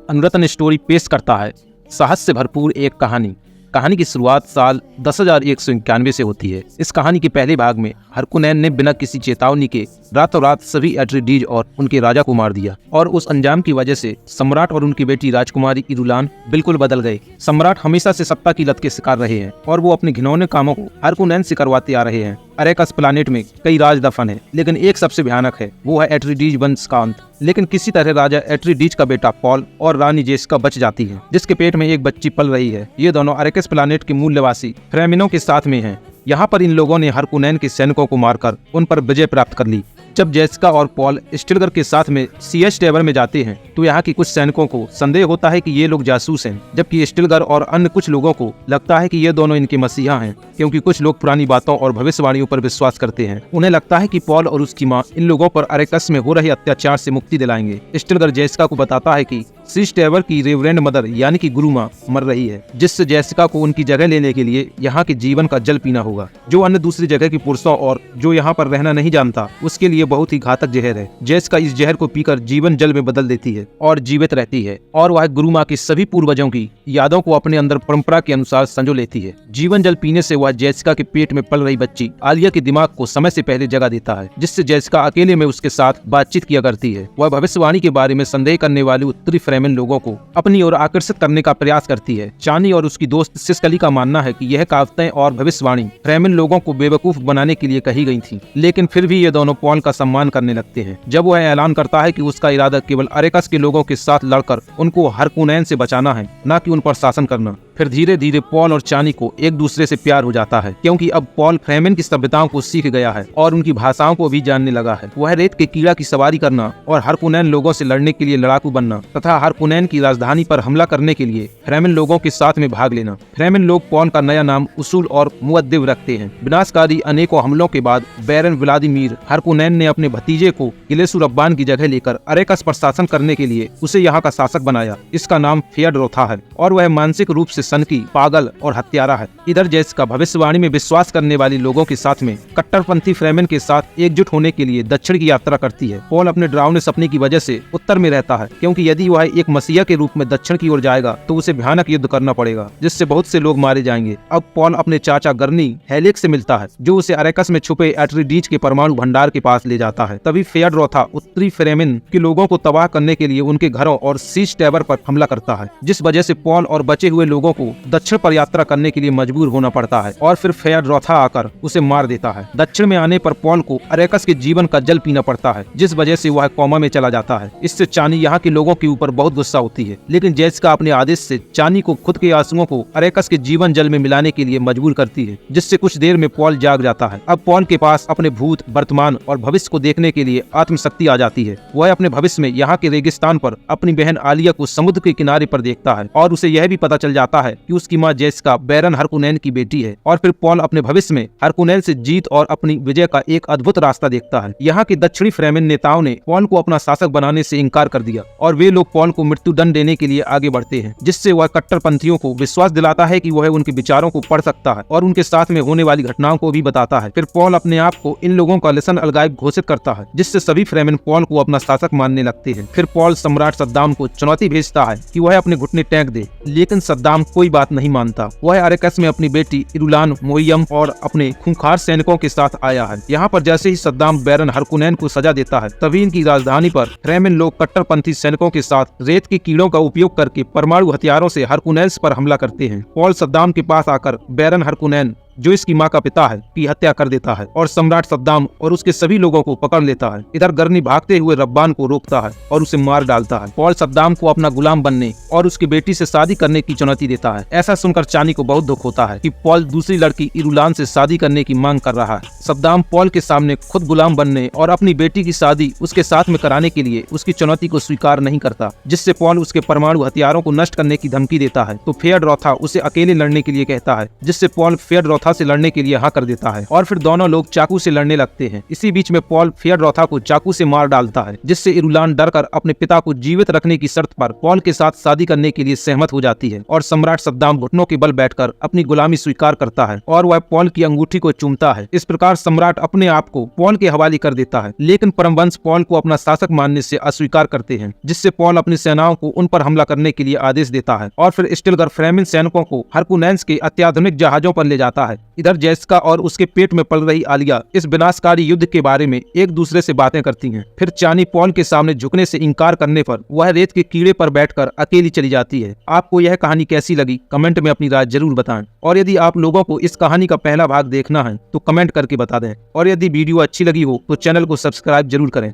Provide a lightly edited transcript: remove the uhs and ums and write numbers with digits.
अनुरतन story पेश करता है साहस से भरपूर एक कहानी। कहानी की शुरुआत साल 10,191 से होती है। इस कहानी के पहले भाग में हरकुनैन ने बिना किसी चेतावनी के रातों रात सभी एट्रीडीज और उनके राजा को मार दिया और उस अंजाम की वजह से सम्राट और उनकी बेटी राजकुमारी इरुलान बिल्कुल बदल गए। सम्राट हमेशा से सत्ता की लत के शिकार रहे हैं और वो अपने घिनौने कामों को हरकुनैन से करवाते आ रहे हैं। अरेकस प्लानेट में कई राज दफन है, लेकिन एक सबसे भयानक है, वो है एट्रीडीज वंश का अंत। लेकिन किसी तरह राजा एट्रीडीज का बेटा पॉल और रानी जेसिका बच जाती है, जिसके पेट में एक बच्ची पल रही है। ये दोनों अरेकस प्लानेट के मूल निवासी फ्रेमिनों के साथ में हैं। यहाँ पर इन लोगों ने हरकुनैन के सैनिकों को मारकर उन पर विजय प्राप्त कर ली। जब जेसिका और पॉल स्टिलगर के साथ में सीएच टेवर में जाते हैं तो यहाँ के कुछ सैनिकों को संदेह होता है कि ये लोग जासूस हैं, जबकि स्टिलगर और अन्य कुछ लोगों को लगता है कि ये दोनों इनके मसीहा हैं, क्योंकि कुछ लोग पुरानी बातों और भविष्यवाणियों पर विश्वास करते हैं। उन्हें लगता है कि पॉल और उसकी माँ इन लोगों पर अरेकस में हो रहे अत्याचार से मुक्ति दिलाएंगे। स्टिलगर जेसिका को बताता है कि सीच टेवर की रेवरेंड मदर यानी कि गुरु माँ मर रही है, जिससे जेसिका को उनकी जगह लेने के लिए यहाँ के जीवन का जल पीना होगा, जो अन्य दूसरी जगह के पुरुषों और जो यहाँ पर रहना नहीं जानता उसके लिए बहुत ही घातक जहर है। जेसिका इस जहर को पीकर जीवन जल में बदल देती है और जीवित रहती है, और वह गुरु माँ की सभी पूर्वजों की यादों को अपने अंदर परंपरा के अनुसार संजो लेती है। जीवन जल पीने से वह जेसिका के पेट में पल रही बच्ची आलिया के दिमाग को समय से पहले जगा देता है, जिससे जेसिका अकेले में उसके साथ बातचीत किया करती है। वह भविष्यवाणी के बारे में संदेह करने वाले उत्तरी फ्रेमेन लोगों को अपनी ओर आकर्षित करने का प्रयास करती है। चानी और उसकी दोस्त सिस्कली का मानना है कि यह कहावतें और भविष्यवाणी फ्रेमेन लोगों को बेवकूफ बनाने के लिए कही गई थी, लेकिन फिर भी ये दोनों पॉल का सम्मान करने लगते हैं जब वह ऐलान करता है कि उसका इरादा केवल अरेकस के लोगों के साथ लड़कर उनको हरकुनैन से बचाना है, न कि उन पर शासन करना। फिर धीरे धीरे पॉल और चानी को एक दूसरे से प्यार हो जाता है, क्योंकि अब पॉल फ्रेमेन की सभ्यताओं को सीख गया है और उनकी भाषाओं को भी जानने लगा है। वह रेत के कीड़ा की सवारी करना और हरकुनैन लोगों से लड़ने के लिए लड़ाकू बनना तथा हरकुनैन की राजधानी पर हमला करने के लिए फ्रेमेन लोगों के साथ में भाग लेना। फ्रेमेन लोग पॉल का नया नाम उसूल और मुअद्दिब रखते हैं। विनाशकारी अनेकों हमलों के बाद बैरन व्लादिमीर हरकुनैन ने अपने भतीजे को गिलेसु रब्बान की जगह लेकर अरेकस पर शासन करने के लिए उसे यहाँ का शासक बनाया। इसका नाम फेयडरोथा है और वह मानसिक रूप से सनकी, पागल और हत्यारा है। इधर जेसिका भविष्यवाणी में विश्वास करने वाली लोगों के साथ में कट्टरपंथी फ्रेमेन के साथ एकजुट होने के लिए दक्षिण की यात्रा करती है। पॉल अपने डरावने सपने की वजह से उत्तर में रहता है, क्योंकि यदि वह एक मसीहा के रूप में दक्षिण की ओर जाएगा तो उसे भयानक युद्ध करना पड़ेगा, जिससे बहुत से लोग मारे जाएंगे। अब पॉल अपने चाचा गर्नी हेलिक्स से मिलता है, जो उसे अरेकस में छुपे एट्रीडीज के परमाणु भंडार के पास ले जाता है। तभी फेयडरोथा उत्तरी फ्रेमेन के लोगों को तबाह करने के लिए उनके घरों और सीच टेवर पर हमला करता है, जिस वजह से पॉल और बचे हुए लोगों को दक्षिण पर यात्रा करने के लिए मजबूर होना पड़ता है और फिर फेयडरोथा आकर उसे मार देता है। दक्षिण में आने पर पॉल को अरेकस के जीवन का जल पीना पड़ता है, जिस वजह से वह कोमा में चला जाता है। इससे चानी यहाँ के लोगों के ऊपर बहुत गुस्सा होती है, लेकिन जेसिका अपने आदेश से चानी को खुद के आंसुओं को अरेकस के जीवन जल में मिलाने के लिए मजबूर करती है, जिससे कुछ देर में पॉल जाग जाता है। अब पॉल के पास अपने भूत, वर्तमान और भविष्य को देखने के लिए आत्मशक्ति आ जाती है। वह अपने भविष्य में यहाँ के रेगिस्तान पर अपनी बहन आलिया को समुद्र के किनारे पर देखता है और उसे यह भी पता चल जाता है कि उसकी माँ जेसिका बैरन हरकुनैन की बेटी है। और फिर पॉल अपने भविष्य में हरकुनैन से जीत और अपनी विजय का एक अद्भुत रास्ता देखता है। यहाँ के दक्षिणी फ्रेमेन नेताओं ने पॉल को अपना शासक बनाने से इनकार कर दिया और वे लोग पॉल को मृत्यु दंड देने के लिए आगे बढ़ते हैं, जिससे वह कट्टरपंथियों को विश्वास दिलाता है कि वह उनके विचारों को पढ़ सकता है और उनके साथ में होने वाली घटनाओं को भी बताता है। फिर पॉल अपने आप को इन लोगों का लिसन अलगाइब घोषित करता है, जिससे सभी फ्रेमेन पॉल को अपना शासक मानने लगते हैं। फिर पॉल सम्राट सद्दाम को चुनौती भेजता है कि वह अपने घुटने टेक दे, लेकिन सद्दाम कोई बात नहीं मानता। वह अरेकस में अपनी बेटी इरुलान, मोइयम और अपने खूंखार सैनिकों के साथ आया है। यहाँ पर जैसे ही सद्दाम बैरन हरकुनैन को सजा देता है, तभी इनकी राजधानी पर फ्रेमेन लोग कट्टरपंथी सैनिकों के साथ रेत के कीड़ों का उपयोग करके परमाणु हथियारों से हरकुनैन पर हमला करते हैं। पॉल सद्दाम के पास आकर बैरन हरकुनैन, जो इसकी माँ का पिता है, की हत्या कर देता है और सम्राट सद्दाम और उसके सभी लोगों को पकड़ लेता है। इधर गर्नी भागते हुए रब्बान को रोकता है और उसे मार डालता है। पॉल सद्दाम को अपना गुलाम बनने और उसकी बेटी से शादी करने की चुनौती देता है। ऐसा सुनकर चानी को बहुत दुख होता है कि पॉल दूसरी लड़की इरुलान से शादी करने की मांग कर रहा है। सद्दाम पॉल के सामने खुद गुलाम बनने और अपनी बेटी की शादी उसके साथ में कराने के लिए उसकी चुनौती को स्वीकार नहीं करता, जिससे पॉल उसके परमाणु हथियारों को नष्ट करने की धमकी देता है। तो फेयडरोथा उसे अकेले लड़ने के लिए कहता है, जिससे पॉल फेयडरोथा रौथा से लड़ने के लिए हाँ कर देता है और फिर दोनों लोग चाकू से लड़ने लगते हैं। इसी बीच में पॉल फेयररौथा को चाकू से मार डालता है, जिससे इरुलान डरकर अपने पिता को जीवित रखने की शर्त पर पॉल के साथ शादी करने के लिए सहमत हो जाती है और सम्राट सद्दाम घुटनों के बल बैठकर अपनी गुलामी स्वीकार करता है और वह पॉल की अंगूठी को चूमता है। इस प्रकार सम्राट अपने आप को पॉल के हवाले कर देता है, लेकिन परमवंश पॉल को अपना शासक मानने से अस्वीकार करते हैं, जिससे पॉल अपनी सेनाओं को उन पर हमला करने के लिए आदेश देता है और फिर स्टिलगर फ्लेमिश सैनिकों को हरकुनेंस के अत्याधुनिक जहाजों पर ले जाता है। इधर जेसिका और उसके पेट में पल रही आलिया इस विनाशकारी युद्ध के बारे में एक दूसरे से बातें करती हैं। फिर चानी पॉल के सामने झुकने से इनकार करने पर वह रेत के कीड़े पर बैठकर अकेली चली जाती है। आपको यह कहानी कैसी लगी कमेंट में अपनी राय जरूर बताएं और यदि आप लोगों को इस कहानी का पहला भाग देखना है तो कमेंट करके बता दें और यदि वीडियो अच्छी लगी हो तो चैनल को सब्सक्राइब जरूर करें।